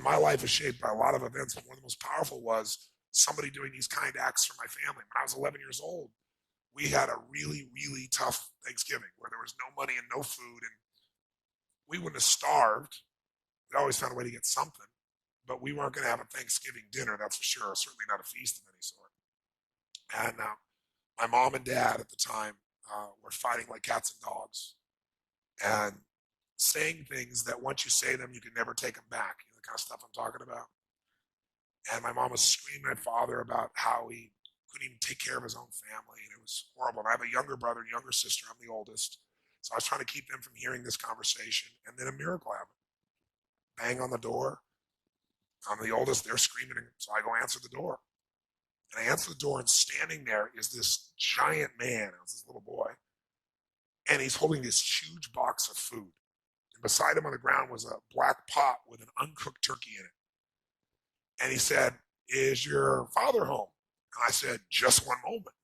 my life is shaped by a lot of events, but one of the most powerful was somebody doing these kind acts for my family. When I was 11 years old, we had a really, really tough Thanksgiving where there was no money and no food, and we wouldn't have starved. We always found a way to get something, but we weren't going to have a Thanksgiving dinner, that's for sure. Certainly not a feast of any sort. And my mom and dad at the time were fighting like cats and dogs, and saying things that once you say them, you can never take them back. You know, the kind of stuff I'm talking about. And my mom was screaming at my father about how he couldn't even take care of his own family, and it was horrible. And I have a younger brother and younger sister. I'm the oldest. So I was trying to keep them from hearing this conversation. And then a miracle happened. Bang on the door. I'm the oldest. They're screaming. So I go answer the door. And I answer the door, and standing there is this giant man. It was this little boy. And he's holding this huge box of food. And beside him on the ground was a black pot with an uncooked turkey in it. And he said, "Is your father home?" And I said, "Just one moment."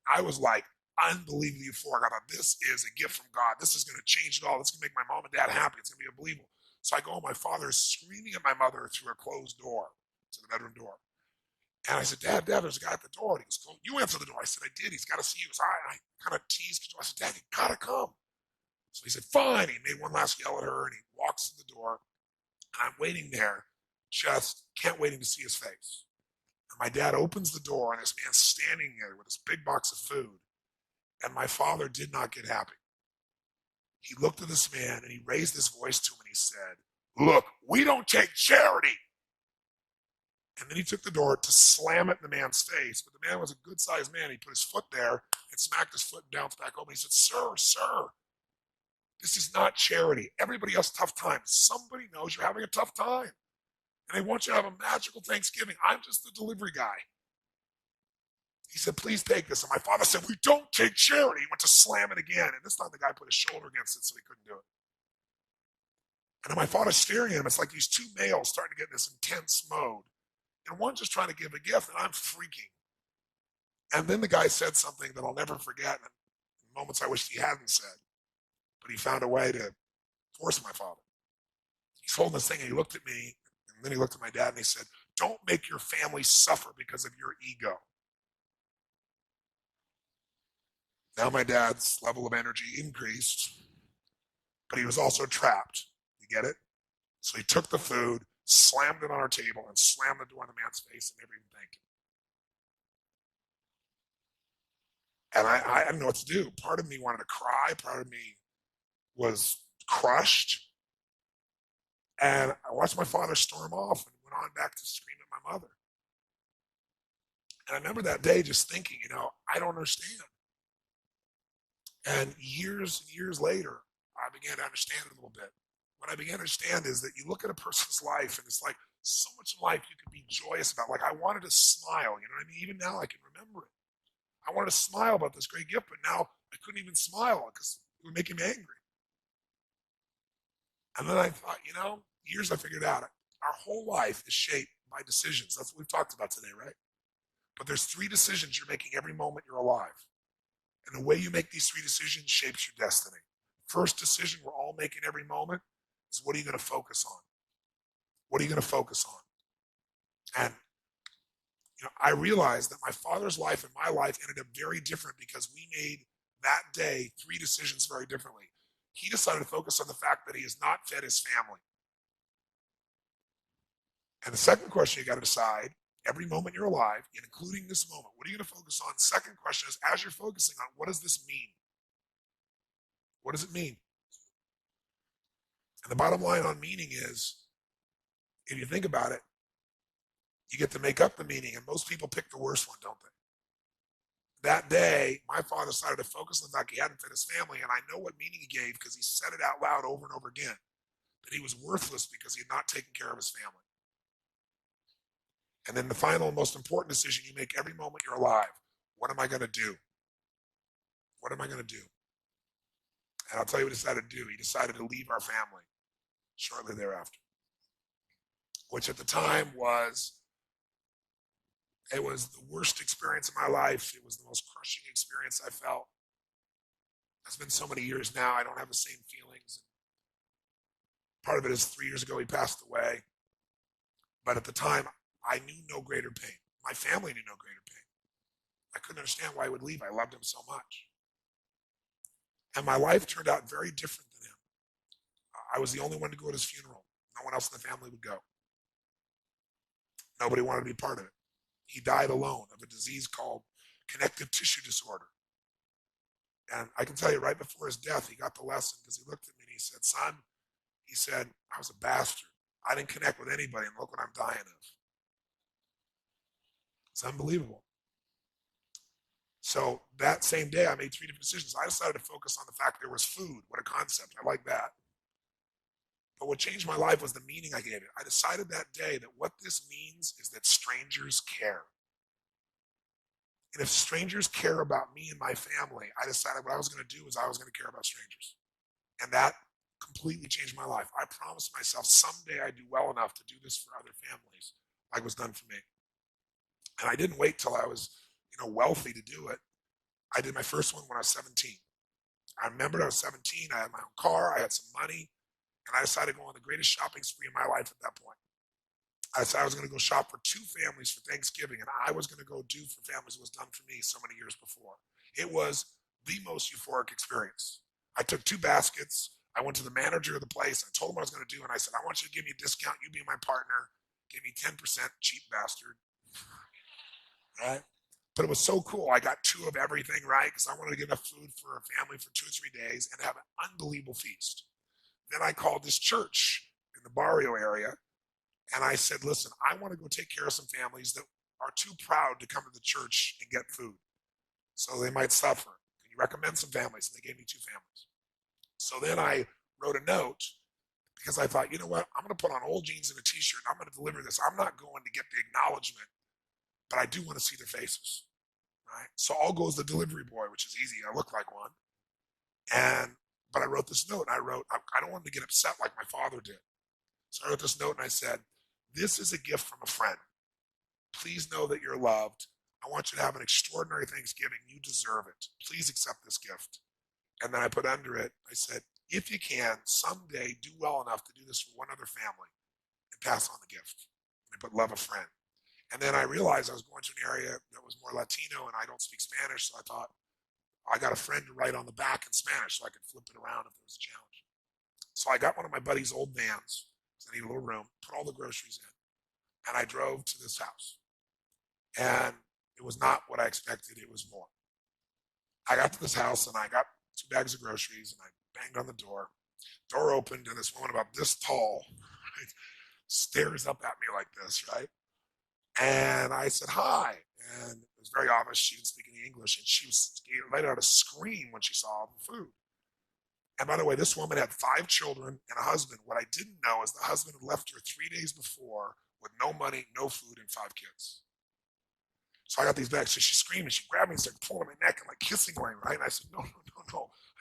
I was like unbelievably euphoric. I thought, this is a gift from God. This is going to change it all. This is going to make my mom and dad happy. It's going to be unbelievable. So I go, and my father is screaming at my mother through a closed door to the bedroom door. And I said, Dad, there's a guy at the door. And he goes, "You answer the door." I said, "I did. He's got to see you." So I kind of teased. I said, "Dad, you got to come." So he said, "Fine." He made one last yell at her, and he walks to the door. And I'm waiting there, just can't waiting to see his face. And my dad opens the door, and this man's standing there with this big box of food. And my father did not get happy. He looked at this man, and he raised his voice to him, and he said, "Look, we don't take charity." And then he took the door to slam it in the man's face. But the man was a good-sized man. He put his foot there and smacked his foot and bounced back over. He said, Sir, this is not charity. Everybody has tough times. Somebody knows you're having a tough time. And they want you to have a magical Thanksgiving. I'm just the delivery guy. He said, "Please take this." And my father said, "We don't take charity." He went to slam it again. And this time the guy put his shoulder against it so he couldn't do it. And then my father's staring at him. It's like these two males starting to get in this intense mode. And one just trying to give a gift, and I'm freaking. And then the guy said something that I'll never forget, and moments I wished he hadn't said. But he found a way to force my father. He's holding this thing, and he looked at me, and then he looked at my dad, and he said, "Don't make your family suffer because of your ego." Now my dad's level of energy increased, but he was also trapped. You get it? So he took the food, slammed it on our table, and slammed the door in the man's face and never even thanked him. And I didn't know what to do. Part of me wanted to cry. Part of me was crushed. And I watched my father storm off and went on back to scream at my mother. And I remember that day just thinking, I don't understand. And years and years later, I began to understand it a little bit. What I began to understand is that you look at a person's life, and it's like so much in life you can be joyous about. Like I wanted to smile, you know what I mean? Even now I can remember it. I wanted to smile about this great gift, but now I couldn't even smile because it would make him angry. And then I thought, years I figured out our whole life is shaped by decisions. That's what we've talked about today, right? But there's 3 decisions you're making every moment you're alive. And the way you make these 3 decisions shapes your destiny. First decision we're all making every moment is, what are you going to focus on? What are you going to focus on? And I realized that my father's life and my life ended up very different because we made that day 3 decisions very differently. He decided to focus on the fact that he has not fed his family. And the second question you got to decide, every moment you're alive, including this moment, what are you going to focus on? The second question is, as you're focusing on, what does this mean? What does it mean? And the bottom line on meaning is, if you think about it, you get to make up the meaning, and most people pick the worst one, don't they? That day, my father decided to focus on the fact he hadn't fed his family, and I know what meaning he gave because he said it out loud over and over again, that he was worthless because he had not taken care of his family. And then the final, most important decision you make every moment you're alive, what am I going to do? What am I going to do? And I'll tell you what he decided to do. He decided to leave our family shortly thereafter, which at the time it was the worst experience of my life. It was the most crushing experience I felt. It's been so many years now, I don't have the same feelings. Part of it is 3 years ago he passed away. But at the time, I knew no greater pain. My family knew no greater pain. I couldn't understand why he would leave. I loved him so much. And my life turned out very different than him. I was the only one to go to his funeral. No one else in the family would go. Nobody wanted to be part of it. He died alone of a disease called connective tissue disorder. And I can tell you right before his death, he got the lesson because he looked at me and he said, son, he said, I was a bastard. I didn't connect with anybody, and look what I'm dying of. It's unbelievable. So that same day, I made 3 different decisions. I decided to focus on the fact there was food. What a concept. I like that. But what changed my life was the meaning I gave it. I decided that day that what this means is that strangers care. And if strangers care about me and my family, I decided what I was going to do is I was going to care about strangers. And that completely changed my life. I promised myself someday I'd do well enough to do this for other families like it was done for me. And I didn't wait till I was, wealthy to do it. I did my first one when I was 17. I remembered I was 17. I had my own car. I had some money. And I decided to go on the greatest shopping spree in my life at that point. I decided I was going to go shop for 2 families for Thanksgiving, and I was going to go do for families what was done for me so many years before. It was the most euphoric experience. I took 2 baskets. I went to the manager of the place. I told him what I was going to do, and I said, I want you to give me a discount. You be my partner. Give me 10%, cheap bastard. Right? But it was so cool. I got 2 of everything, right? Because I wanted to get enough food for a family for 2 or 3 days and have an unbelievable feast. Then I called this church in the barrio area, and I said, listen, I want to go take care of some families that are too proud to come to the church and get food. So they might suffer. Can you recommend some families? And they gave me 2 families. So then I wrote a note because I thought, you know what? I'm going to put on old jeans and a t-shirt. And I'm going to deliver this. I'm not going to get the acknowledgement, but I do want to see their faces. Right? So all goes the delivery boy, which is easy. I look like one. But I wrote this note. I don't want him to get upset like my father did. So I wrote this note and I said, this is a gift from a friend. Please know that you're loved. I want you to have an extraordinary Thanksgiving. You deserve it. Please accept this gift. And then I put under it, I said, if you can, someday do well enough to do this for one other family and pass on the gift. And I put love a friend. And then I realized I was going to an area that was more Latino and I don't speak Spanish. So I thought, I got a friend to write on the back in Spanish so I could flip it around if there was a challenge. So I got one of my buddy's old vans. I need a little room, put all the groceries in, and I drove to this house. And it was not what I expected. It was more. I got to this house and I got 2 bags of groceries and I banged on the door. Door opened and this woman about this tall, right, stares up at me like this, right? And I said, hi. And it was very obvious she didn't speak any English. And she let out a scream when she saw the food. And by the way, this woman had 5 children and a husband. What I didn't know is the husband had left her 3 days before with no money, no food, and 5 kids. So I got these bags. So she screamed and she grabbed me and started pulling my neck and like kissing me, right? And I said, no. I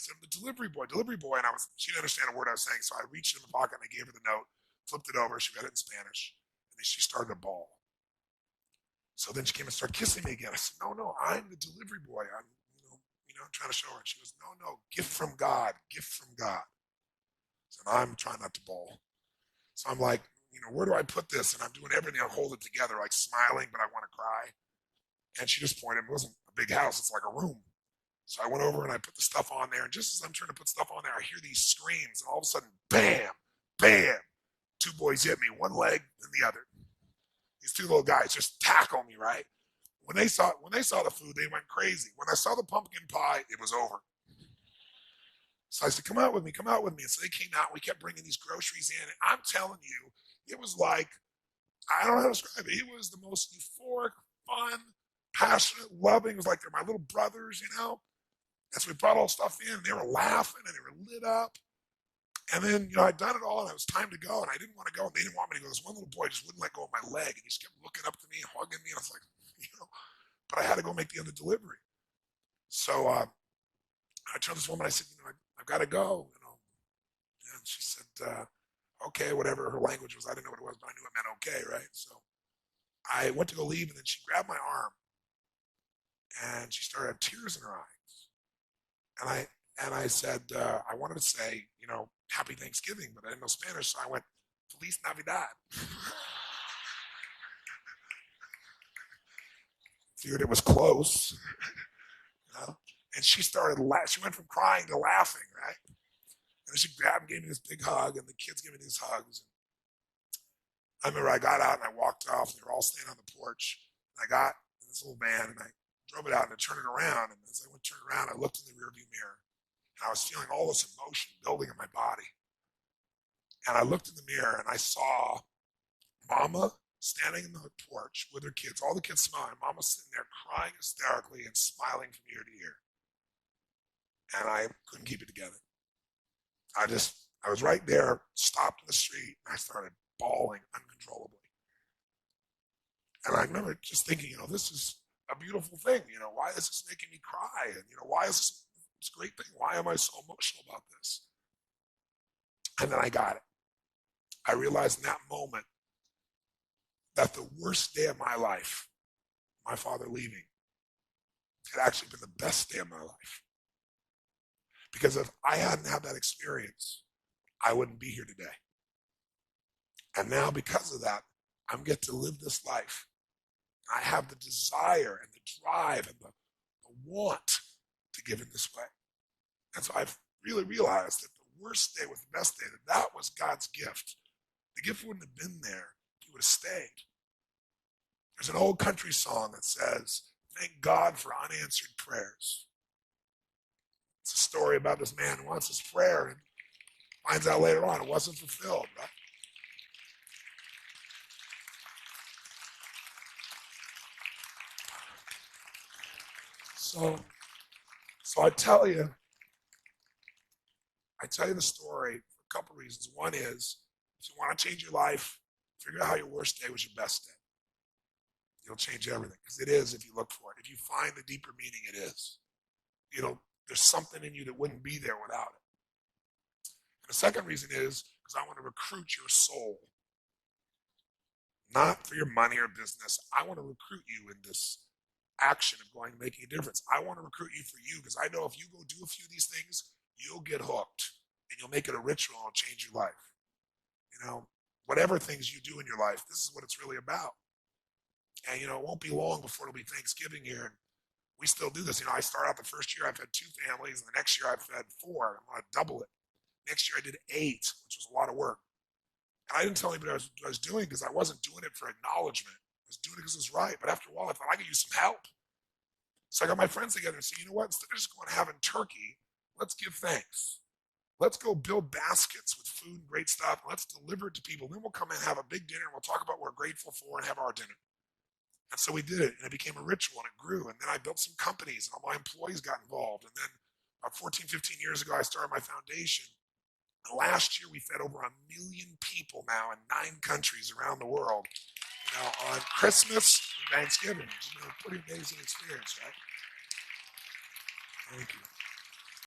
said, I'm the delivery boy. And she didn't understand a word I was saying. So I reached in the pocket and I gave her the note, flipped it over. She read it in Spanish. And then she started to bawl. So then she came and started kissing me again. I said, no, I'm the delivery boy. I'm trying to show her. And she goes, no, gift from God. So I'm trying not to bawl. So I'm like, where do I put this? And I'm doing everything. I'll hold it together, like smiling, but I want to cry. And she just pointed. It wasn't a big house. It's like a room. So I went over and I put the stuff on there. And just as I'm trying to put stuff on there, I hear these screams. And all of a sudden, bam, bam. 2 boys hit me, one leg and the other. These 2 little guys just tackle me, right? When they saw the food, they went crazy. When I saw the pumpkin pie, it was over. So I said, come out with me. And so they came out and we kept bringing these groceries in. And I'm telling you, it was like, I don't know how to describe it. It was the most euphoric, fun, passionate, loving. It was like they're my little brothers, And so we brought all stuff in and they were laughing and they were lit up. And then, I'd done it all and it was time to go and I didn't want to go and they didn't want me to go. This one little boy just wouldn't let go of my leg and he just kept looking up to me and hugging me. And I was like, but I had to go make the other delivery. So I told this woman, I said, I've got to go, And she said, okay, whatever her language was. I didn't know what it was, but I knew it meant okay, right? So I went to go leave and then she grabbed my arm and she started having tears in her eyes. And I said, I wanted to say, Happy Thanksgiving, but I didn't know Spanish. So I went, Feliz Navidad. Figured it was close, you know? And she started she went from crying to laughing, right? And then she grabbed and gave me this big hug, and the kids gave me these hugs. I remember I got out and I walked off, and they were all standing on the porch. And I got in this little van, and I drove it out and I turned it around. And as I went to turn around, I looked in the rearview mirror, and I was feeling all this emotion building in my body. And I looked in the mirror, and I saw Mama standing in the porch with her kids, all the kids smiling. Mama sitting there crying hysterically and smiling from ear to ear. And I couldn't keep it together. I was right there, stopped in the street, and I started bawling uncontrollably. And I remember just thinking, this is a beautiful thing. Why is this making me cry? And, why is this a great thing? Why am I so emotional about this? And then I got it. I realized in that moment that the worst day of my life, my father leaving, had actually been the best day of my life. Because if I hadn't had that experience, I wouldn't be here today. And now because of that, I'm get to live this life. I have the desire and the drive and the want to give in this way. And so I've really realized that the worst day was the best day, that was God's gift. The gift wouldn't have been there if he would have stayed. There's an old country song that says, "Thank God for unanswered prayers." It's a story about this man who wants his prayer and finds out later on it wasn't fulfilled, right? So I tell you the story for a couple of reasons. One is, if you want to change your life, figure out how your worst day was your best day. You'll change everything, because it is if you look for it. If you find the deeper meaning, it is. There's something in you that wouldn't be there without it. And the second reason is because I want to recruit your soul. Not for your money or business. I want to recruit you in this action of going and making a difference. I want to recruit you for you, because I know if you go do a few of these things, you'll get hooked and you'll make it a ritual and it'll change your life. Whatever things you do in your life, this is what it's really about. And, it won't be long before it'll be Thanksgiving here. And we still do this. I started out the first year, I fed 2 families, and the next year I fed 4. I'm going to double it. Next year I did 8, which was a lot of work. And I didn't tell anybody what I was doing, because I wasn't doing it for acknowledgement. I was doing it because it was right. But after a while, I thought I could use some help. So I got my friends together and said, you know what? Instead of just going and having turkey, let's give thanks. Let's go build baskets with food and great stuff. Let's deliver it to people. Then we'll come and have a big dinner, and we'll talk about what we're grateful for and have our dinner. And so we did it, and it became a ritual, and it grew. And then I built some companies, and all my employees got involved. And then about 14, 15 years ago, I started my foundation. And last year, we fed over 1 million people now in 9 countries around the world, on Christmas and Thanksgiving. It's been a pretty amazing experience, right? Thank you.